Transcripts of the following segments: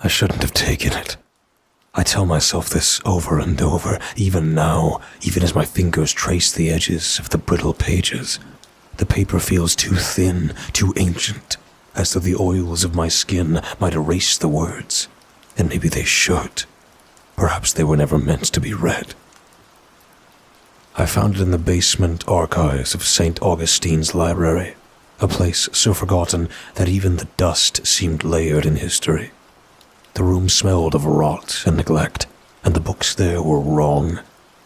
I shouldn't have taken it. I tell myself this over and over, even now, even as my fingers trace the edges of the brittle pages. The paper feels too thin, too ancient, as though the oils of my skin might erase the words. And maybe they should. Perhaps they were never meant to be read. I found it in the basement archives of St. Augustine's library, a place so forgotten that even the dust seemed layered in history. The room smelled of rot and neglect, and the books there were wrong,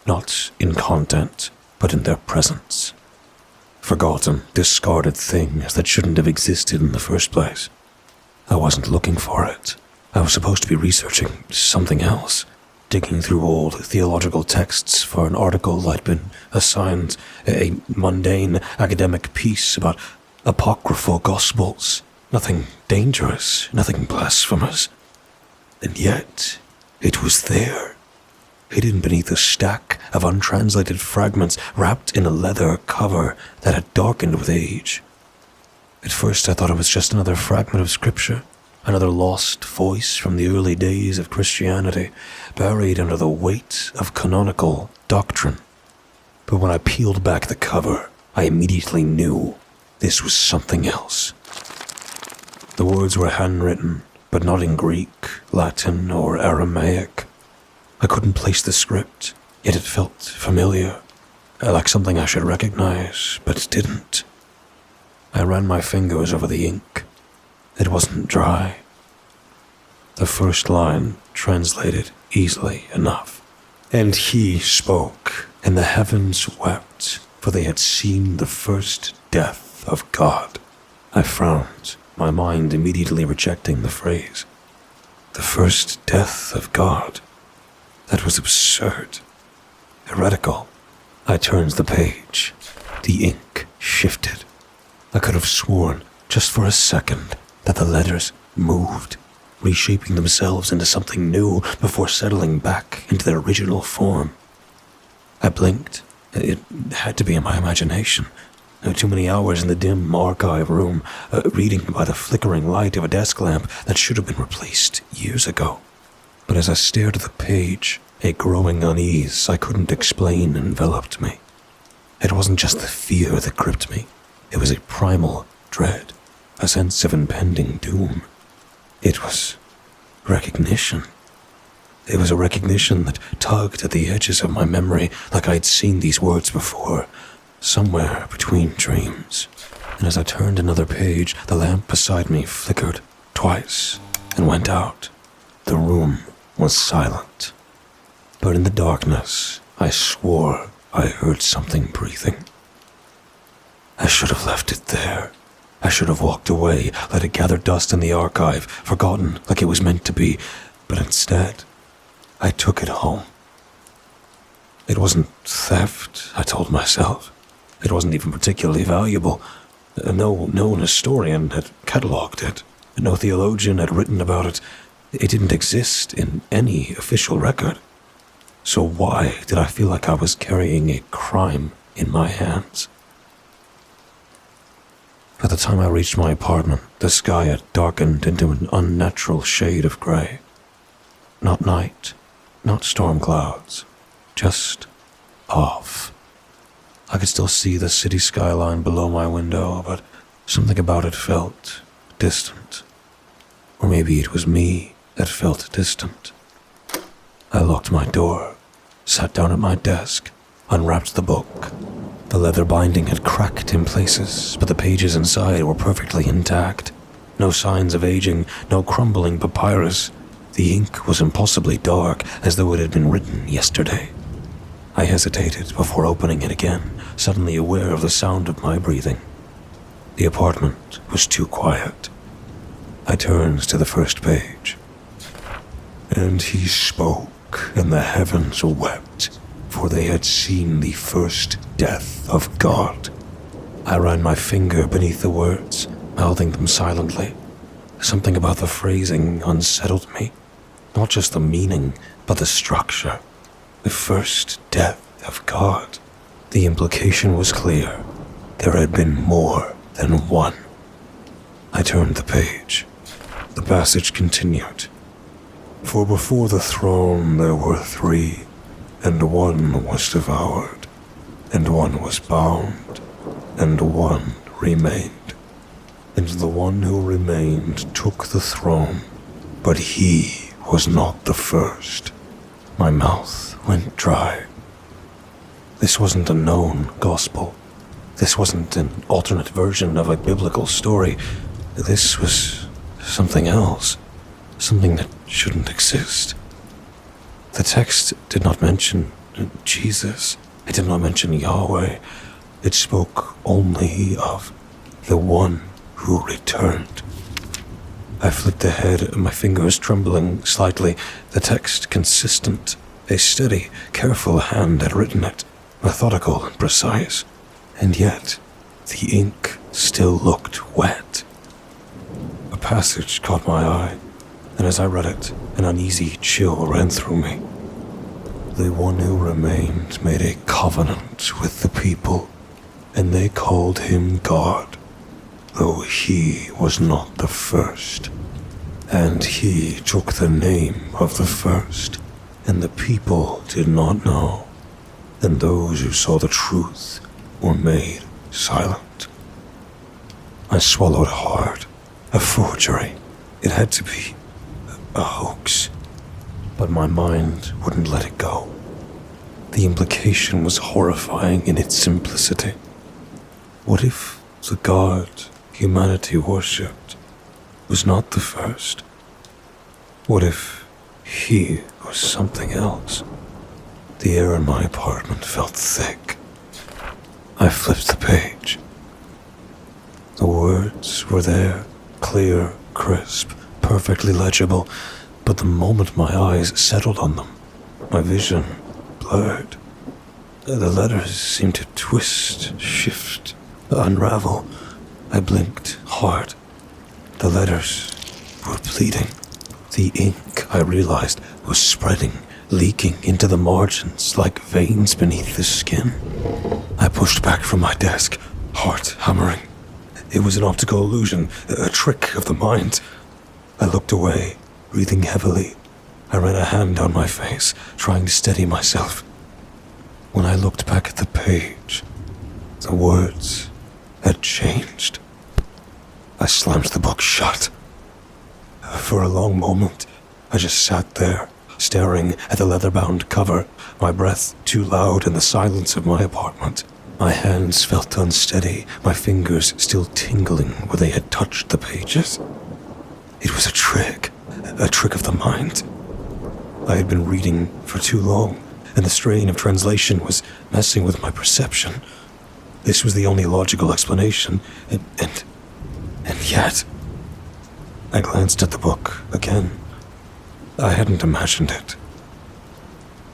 not in content, but in their presence. Forgotten, discarded things that shouldn't have existed in the first place. I wasn't looking for it. I was supposed to be researching something else, digging through old theological texts for an article I'd been assigned, a mundane academic piece about apocryphal gospels. Nothing dangerous, nothing blasphemous. And yet, it was there, hidden beneath a stack of untranslated fragments wrapped in a leather cover that had darkened with age. At first I thought it was just another fragment of scripture, another lost voice from the early days of Christianity, buried under the weight of canonical doctrine. But when I peeled back the cover, I immediately knew this was something else. The words were handwritten, but not in Greek, Latin, or Aramaic. I couldn't place the script, yet it felt familiar, like something I should recognize, but didn't. I ran my fingers over the ink. It wasn't dry. The first line translated easily enough. And he spoke, and the heavens wept, for they had seen the first death of God. I frowned, my mind immediately rejecting the phrase. The first death of God. That was absurd. Heretical. I turned the page. The ink shifted. I could have sworn, just for a second, that the letters moved, reshaping themselves into something new before settling back into their original form. I blinked. It had to be in my imagination. Too many hours in the dim archive room, reading by the flickering light of a desk lamp that should have been replaced years ago. But as I stared at the page, a growing unease I couldn't explain enveloped me. It wasn't just the fear that gripped me. It was a primal dread, a sense of impending doom. It was recognition. It was a recognition that tugged at the edges of my memory like I'd seen these words before, somewhere between dreams. And as I turned another page, the lamp beside me flickered twice and went out. The room was silent. But in the darkness, I swore I heard something breathing. I should have left it there. I should have walked away, let it gather dust in the archive, forgotten like it was meant to be, but instead, I took it home. It wasn't theft, I told myself. It wasn't even particularly valuable. No known historian had catalogued it. No theologian had written about it. It didn't exist in any official record. So why did I feel like I was carrying a crime in my hands? By the time I reached my apartment, the sky had darkened into an unnatural shade of gray. Not night, not storm clouds, just off. I could still see the city skyline below my window, but something about it felt distant. Or maybe it was me that felt distant. I locked my door, sat down at my desk, unwrapped the book. The leather binding had cracked in places, but the pages inside were perfectly intact. No signs of aging, no crumbling papyrus. The ink was impossibly dark, as though it had been written yesterday. I hesitated before opening it again, suddenly aware of the sound of my breathing. The apartment was too quiet. I turned to the first page. And he spoke, and the heavens wept, for they had seen the first death of God. I ran my finger beneath the words, mouthing them silently. Something about the phrasing unsettled me. Not just the meaning, but the structure. The first death of God. The implication was clear. There had been more than one. I turned the page. The passage continued. For before the throne there were three, and one was devoured, and one was bound, and one remained. And the one who remained took the throne, but he was not the first. My mouth went dry. This wasn't a known gospel. This wasn't an alternate version of a biblical story. This was something else, something that shouldn't exist. The text did not mention Jesus. It did not mention Yahweh. It spoke only of the one who returned. I flipped ahead, my fingers trembling slightly, the text consistent. A steady, careful hand had written it, methodical and precise, and yet the ink still looked wet. A passage caught my eye, and as I read it, an uneasy chill ran through me. The one who remained made a covenant with the people, and they called him God, though he was not the first. And he took the name of the first, and the people did not know, and those who saw the truth were made silent. I swallowed hard. A forgery. It had to be a hoax. But my mind wouldn't let it go. The implication was horrifying in its simplicity. What if the God humanity worshipped was not the first? What if he was something else? The air in my apartment felt thick. I flipped the page. The words were there, clear, crisp, perfectly legible, but the moment my eyes settled on them, my vision blurred. The letters seemed to twist, shift, unravel. I blinked hard. The letters were pleading. The ink, I realized, was spreading, leaking into the margins like veins beneath the skin. I pushed back from my desk, heart hammering. It was an optical illusion, a trick of the mind. I looked away, breathing heavily. I ran a hand down my face, trying to steady myself. When I looked back at the page, the words had changed. I slammed the book shut. For a long moment, I just sat there, staring at the leather-bound cover, my breath too loud in the silence of my apartment. My hands felt unsteady, my fingers still tingling where they had touched the pages. It was a trick of the mind. I had been reading for too long, and the strain of translation was messing with my perception. This was the only logical explanation, and yet... I glanced at the book again. I hadn't imagined it.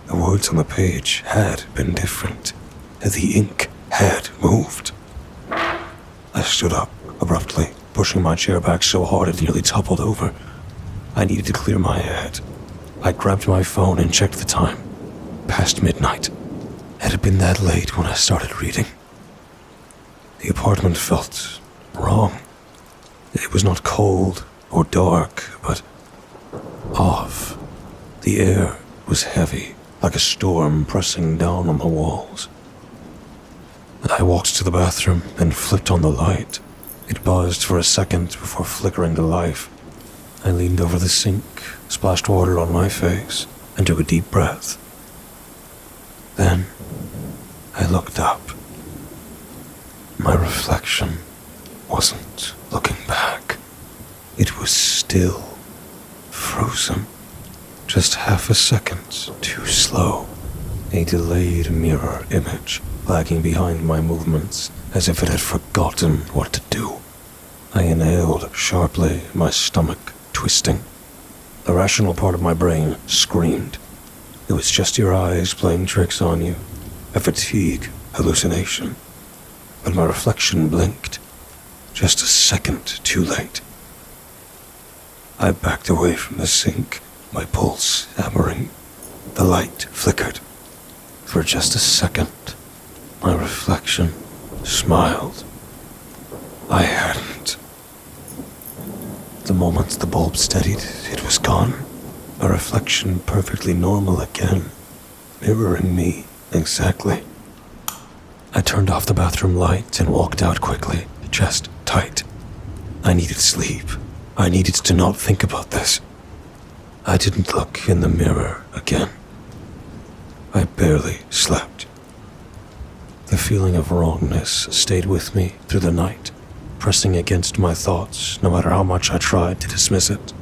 The words on the page had been different. The ink had moved. I stood up abruptly, pushing my chair back so hard it nearly toppled over. I needed to clear my head. I grabbed my phone and checked the time. Past midnight. Had it been that late when I started reading? The apartment felt wrong. It was not cold or dark, but off. The air was heavy, like a storm pressing down on the walls. I walked to the bathroom and flipped on the light. It buzzed for a second before flickering to life. I leaned over the sink, splashed water on my face, and took a deep breath. Then, I looked up. My reflection wasn't looking back. It was still frozen. Just half a second too slow. A delayed mirror image, lagging behind my movements as if it had forgotten what to do. I inhaled sharply, my stomach twisting. The rational part of my brain screamed. It was just your eyes playing tricks on you. A fatigue hallucination. But my reflection blinked. Just a second too late. I backed away from the sink, my pulse hammering. The light flickered. For just a second, my reflection smiled. I hadn't. The moment the bulb steadied, it was gone. A reflection perfectly normal again, mirroring me exactly. I turned off the bathroom light and walked out quickly, chest tight. I needed sleep. I needed to not think about this. I didn't look in the mirror again. I barely slept. The feeling of wrongness stayed with me through the night, pressing against my thoughts no matter how much I tried to dismiss it.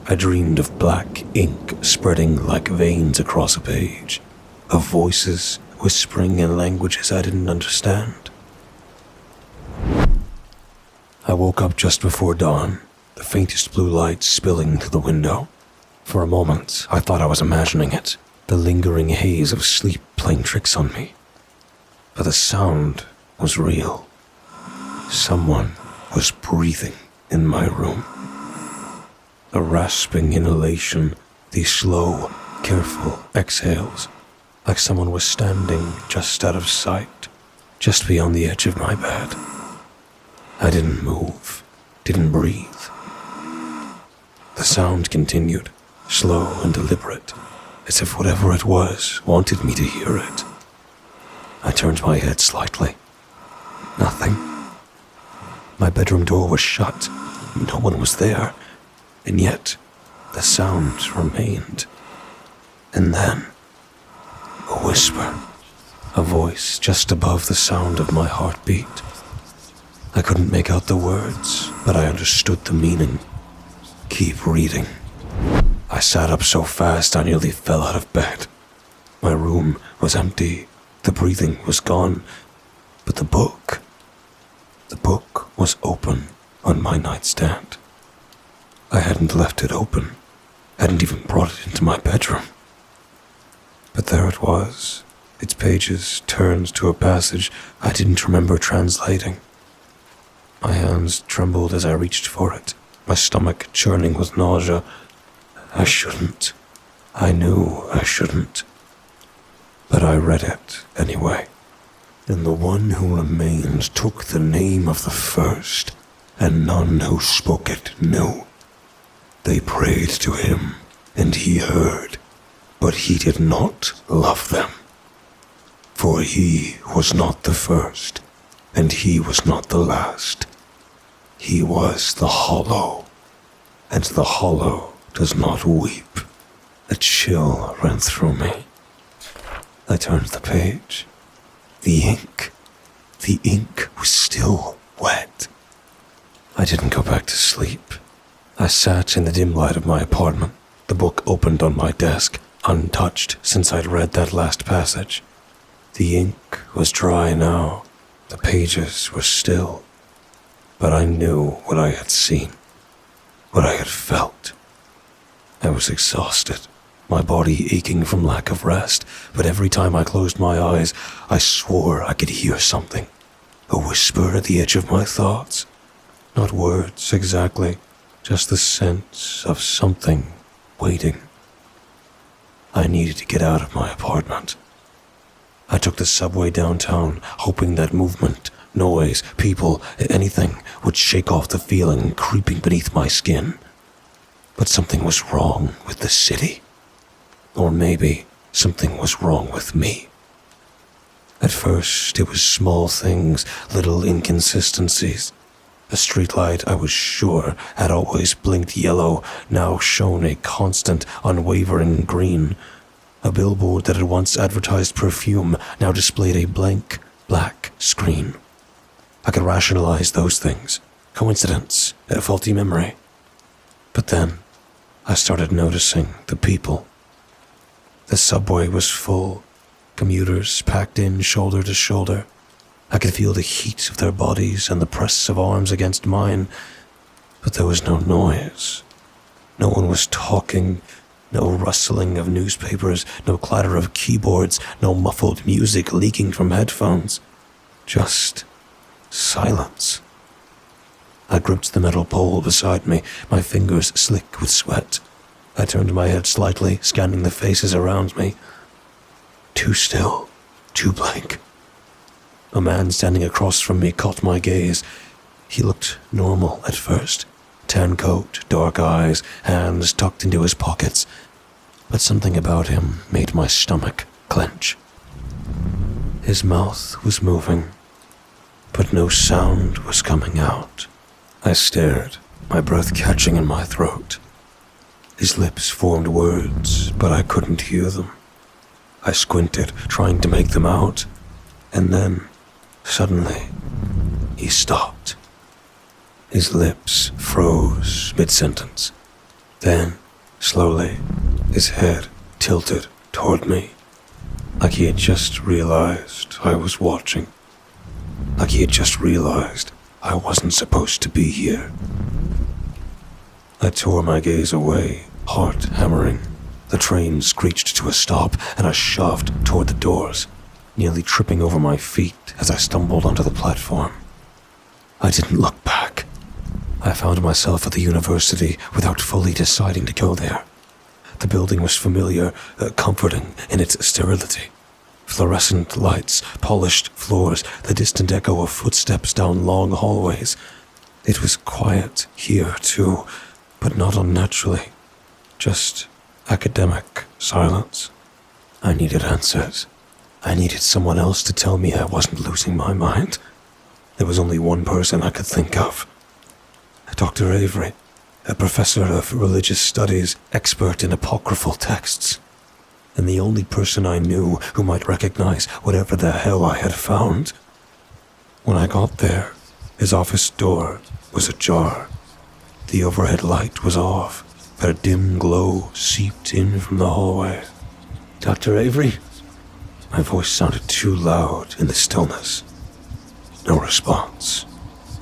I dreamed of black ink spreading like veins across a page, of voices whispering in languages I didn't understand. I woke up just before dawn, the faintest blue light spilling through the window. For a moment, I thought I was imagining it, the lingering haze of sleep playing tricks on me. But the sound was real. Someone was breathing in my room. A rasping inhalation, these slow, careful exhales, like someone was standing just out of sight, just beyond the edge of my bed. I didn't move, didn't breathe. The sound continued, slow and deliberate, as if whatever it was wanted me to hear it. I turned my head slightly. Nothing. My bedroom door was shut. No one was there. And yet, the sound remained. And then, a whisper. A voice just above the sound of my heartbeat. I couldn't make out the words, but I understood the meaning. Keep reading. I sat up so fast I nearly fell out of bed. My room was empty. The breathing was gone. But the book was open on my nightstand. I hadn't left it open, hadn't even brought it into my bedroom. But there it was, its pages turned to a passage I didn't remember translating. My hands trembled as I reached for it, my stomach churning with nausea. I shouldn't. I knew I shouldn't. But I read it anyway. And the one who remained took the name of the first, and none who spoke it knew. They prayed to him, and he heard, but he did not love them. For he was not the first, and he was not the last. He was the hollow, and the hollow does not weep. A chill ran through me. I turned the page. The ink was still wet. I didn't go back to sleep. I sat in the dim light of my apartment, the book opened on my desk, untouched since I'd read that last passage. The ink was dry now, the pages were still, but I knew what I had seen, what I had felt. I was exhausted, my body aching from lack of rest, but every time I closed my eyes, I swore I could hear something, a whisper at the edge of my thoughts. Not words exactly, just the sense of something waiting. I needed to get out of my apartment. I took the subway downtown, hoping that movement, noise, people, anything would shake off the feeling creeping beneath my skin. But something was wrong with the city. Or maybe something was wrong with me. At first, it was small things, little inconsistencies. A streetlight, I was sure, had always blinked yellow, now shone a constant, unwavering green. A billboard that had once advertised perfume now displayed a blank, black screen. I could rationalize those things. Coincidence, a faulty memory. But then, I started noticing the people. The subway was full, commuters packed in shoulder to shoulder. I could feel the heat of their bodies and the press of arms against mine, but there was no noise. No one was talking, no rustling of newspapers, no clatter of keyboards, no muffled music leaking from headphones. Just silence. I gripped the metal pole beside me, my fingers slick with sweat. I turned my head slightly, scanning the faces around me. Too still, too blank. A man standing across from me caught my gaze. He looked normal at first, Tan coat, dark eyes, hands tucked into his pockets. But something about him made my stomach clench. His mouth was moving, but no sound was coming out. I stared, my breath catching in my throat. His lips formed words, but I couldn't hear them. I squinted, trying to make them out, and then, suddenly, he stopped. His lips froze mid-sentence. Then, slowly, his head tilted toward me, like he had just realized I was watching. Like he had just realized I wasn't supposed to be here. I tore my gaze away, heart hammering. The train screeched to a stop, and I shoved toward the doors, nearly tripping over my feet as I stumbled onto the platform. I didn't look back. I found myself at the university without fully deciding to go there. The building was familiar, comforting in its sterility. Fluorescent lights, polished floors, the distant echo of footsteps down long hallways. It was quiet here, too, but not unnaturally. Just academic silence. I needed answers. I needed someone else to tell me I wasn't losing my mind. There was only one person I could think of. Dr. Avery, a professor of religious studies, expert in apocryphal texts, and the only person I knew who might recognize whatever the hell I had found. When I got there, his office door was ajar. The overhead light was off, but a dim glow seeped in from the hallway. Dr. Avery? My voice sounded too loud in the stillness. No response.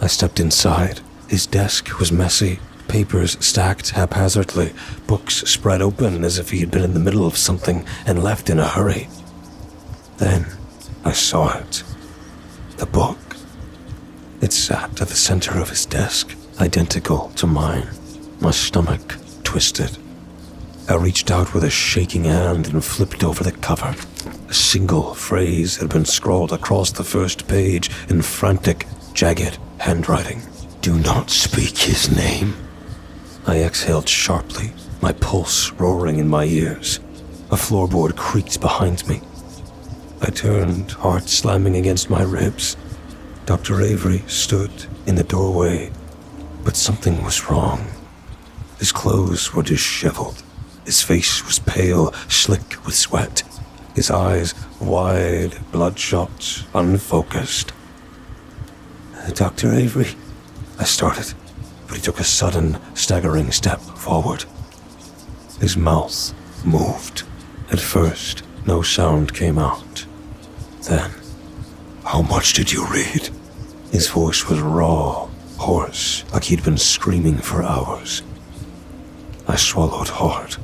I stepped inside. His desk was messy, papers stacked haphazardly, books spread open as if he had been in the middle of something and left in a hurry. Then I saw it. The book. It sat at the center of his desk, identical to mine. My stomach twisted. I reached out with a shaking hand and flipped over the cover. A single phrase had been scrawled across the first page in frantic, jagged handwriting. Do not speak his name. I exhaled sharply, my pulse roaring in my ears. A floorboard creaked behind me. I turned, heart slamming against my ribs. Dr. Avery stood in the doorway, but something was wrong. His clothes were disheveled. His face was pale, slick with sweat. His eyes wide, bloodshot, unfocused. Dr. Avery, I started, but he took a sudden, staggering step forward. His mouth moved. At first, no sound came out. Then, how much did you read? His voice was raw, hoarse, like he'd been screaming for hours. I swallowed hard.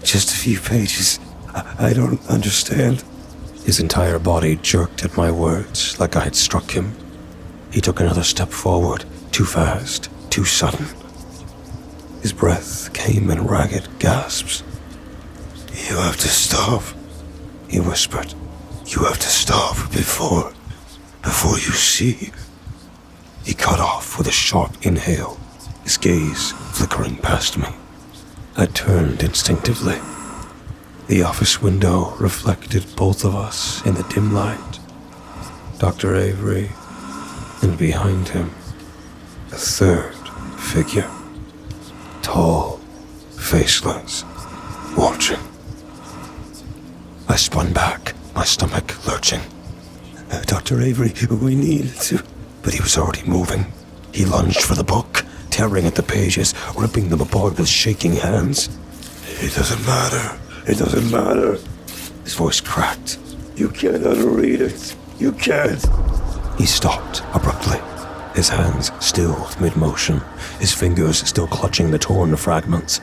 Just a few pages. I don't understand. His entire body jerked at my words like I had struck him. He took another step forward, too fast, too sudden. His breath came in ragged gasps. You have to stop, he whispered. You have to stop before you see. He cut off with a sharp inhale, his gaze flickering past me. I turned instinctively. The office window reflected both of us in the dim light. Dr. Avery, and behind him, a third figure. Tall, faceless, watching. I spun back, my stomach lurching. Dr. Avery, we need to... But he was already moving. He lunged for the book, tearing at the pages, ripping them apart with shaking hands. It doesn't matter. It doesn't matter. His voice cracked. You can't unread it. You can't. He stopped abruptly, his hands still mid-motion, his fingers still clutching the torn fragments.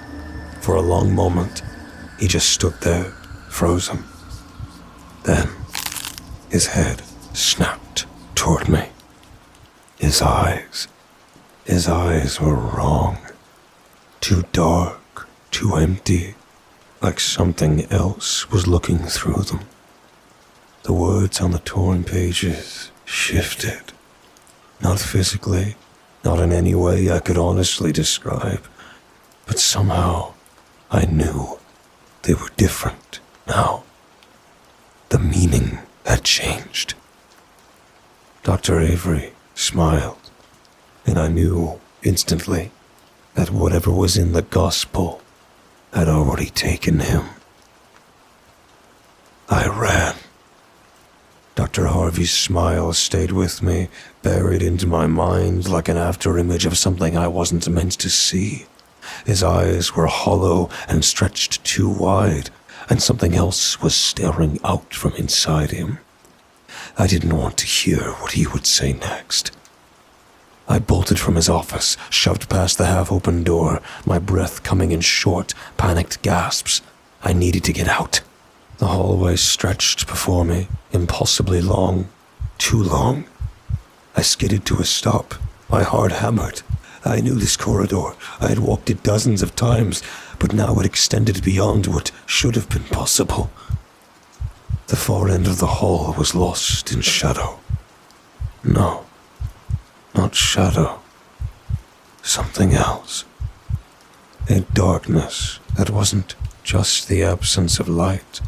For a long moment, he just stood there, frozen. Then, his head snapped toward me. His eyes were wrong. Too dark, too empty, like something else was looking through them. The words on the torn pages shifted, not physically, not in any way I could honestly describe, but somehow I knew they were different now. The meaning had changed. Dr. Avery smiled, and I knew instantly that whatever was in the gospel had already taken him. I ran. Dr. Harvey's smile stayed with me, buried into my mind like an afterimage of something I wasn't meant to see. His eyes were hollow and stretched too wide, and something else was staring out from inside him. I didn't want to hear what he would say next. I bolted from his office, shoved past the half-open door, my breath coming in short, panicked gasps. I needed to get out. The hallway stretched before me, impossibly long, too long. I skidded to a stop, my heart hammered. I knew this corridor. I had walked it dozens of times, but now it extended beyond what should have been possible. The far end of the hall was lost in shadow. No, not shadow. Something else. A darkness that wasn't just the absence of light,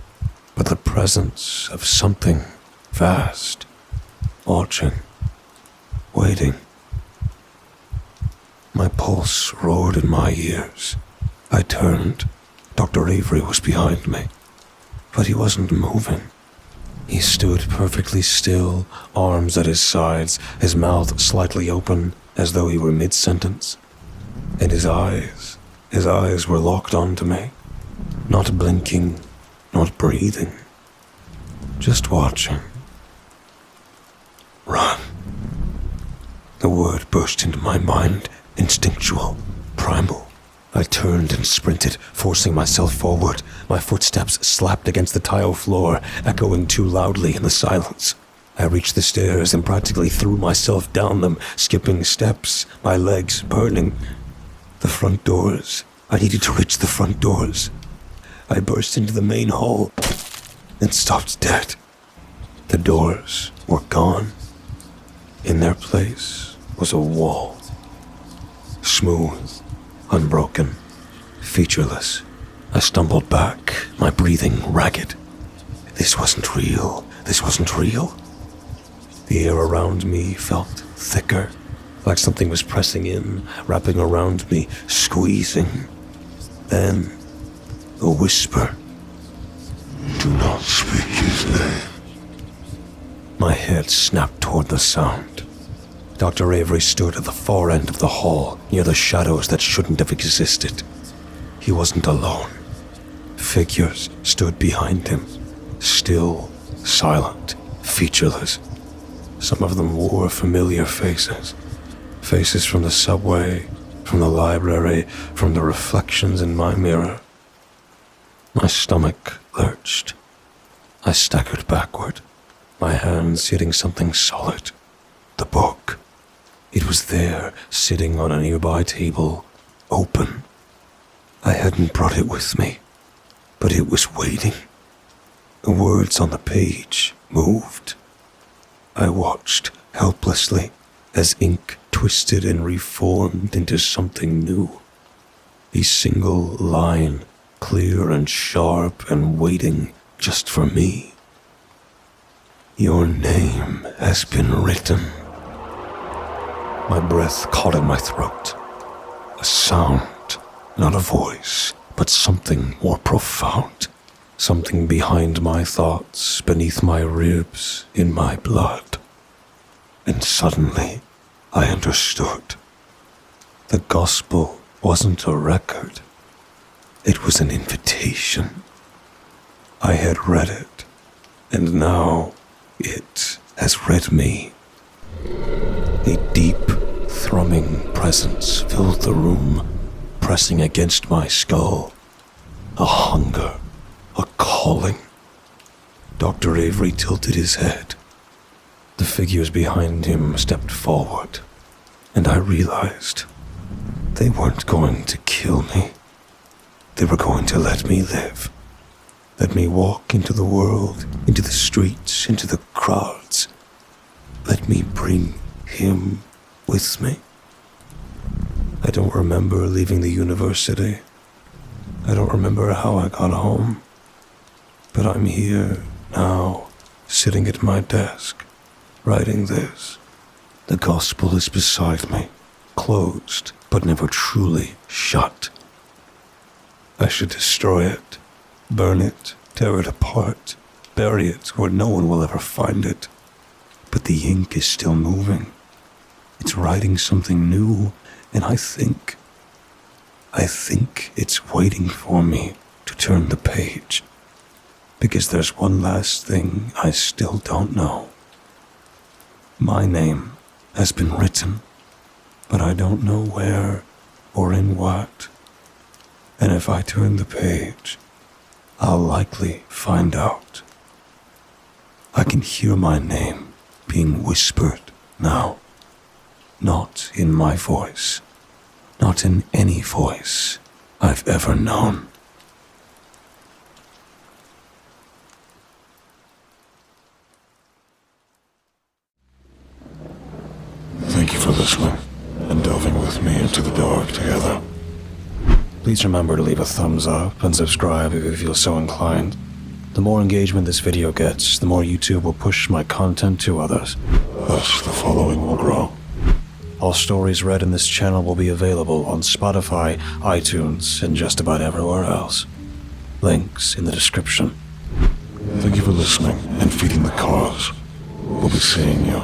but the presence of something vast, watching, waiting. My pulse roared in my ears. I turned. Dr. Avery was behind me, but he wasn't moving. He stood perfectly still, arms at his sides, his mouth slightly open, as though he were mid-sentence. And his eyes were locked onto me, not blinking, not breathing, just watching. Run. The word burst into my mind, instinctual, primal. I turned and sprinted, forcing myself forward. My footsteps slapped against the tile floor, echoing too loudly in the silence. I reached the stairs and practically threw myself down them, skipping steps, my legs burning. The front doors. I needed to reach the front doors. I burst into the main hall and stopped dead. The doors were gone. In their place was a wall. Smooth, unbroken, featureless. I stumbled back, my breathing ragged. This wasn't real. This wasn't real. The air around me felt thicker, like something was pressing in, wrapping around me, squeezing. Then, a whisper. Do not speak his name. My head snapped toward the sound. Dr. Avery stood at the far end of the hall, near the shadows that shouldn't have existed. He wasn't alone. Figures stood behind him, still, silent, featureless. Some of them wore familiar faces. Faces from the subway, from the library, from the reflections in my mirror. My stomach lurched. I staggered backward, my hands hitting something solid. The book. It was there, sitting on a nearby table, open. I hadn't brought it with me, but it was waiting. The words on the page moved. I watched helplessly as ink twisted and reformed into something new. A single line, clear and sharp and waiting just for me. Your name has been written. My breath caught in my throat. A sound, not a voice, but something more profound. Something behind my thoughts, beneath my ribs, in my blood. And suddenly, I understood. The gospel wasn't a record. It was an invitation. I had read it, and now it has read me. A deep, thrumming presence filled the room, pressing against my skull. A hunger, a calling. Dr. Avery tilted his head. The figures behind him stepped forward, and I realized they weren't going to kill me. They were going to let me live. Let me walk into the world, into the streets, into the crowds. Let me bring him with me. I don't remember leaving the university. I don't remember how I got home. But I'm here now, sitting at my desk, writing this. The gospel is beside me, closed, but never truly shut. I should destroy it, burn it, tear it apart, bury it where no one will ever find it. But the ink is still moving. It's writing something new, and I think it's waiting for me to turn the page. Because there's one last thing I still don't know. My name has been written, but I don't know where or in what. And if I turn the page, I'll likely find out. I can hear my name being whispered now. Not in my voice. Not in any voice I've ever known. Thank you for listening and delving with me into the dark together. Please remember to leave a thumbs up and subscribe if you feel so inclined. The more engagement this video gets, the more YouTube will push my content to others. Thus, the following will grow. All stories read in this channel will be available on Spotify, iTunes, and just about everywhere else. Links in the description. Thank you for listening and feeding the cause. We'll be seeing you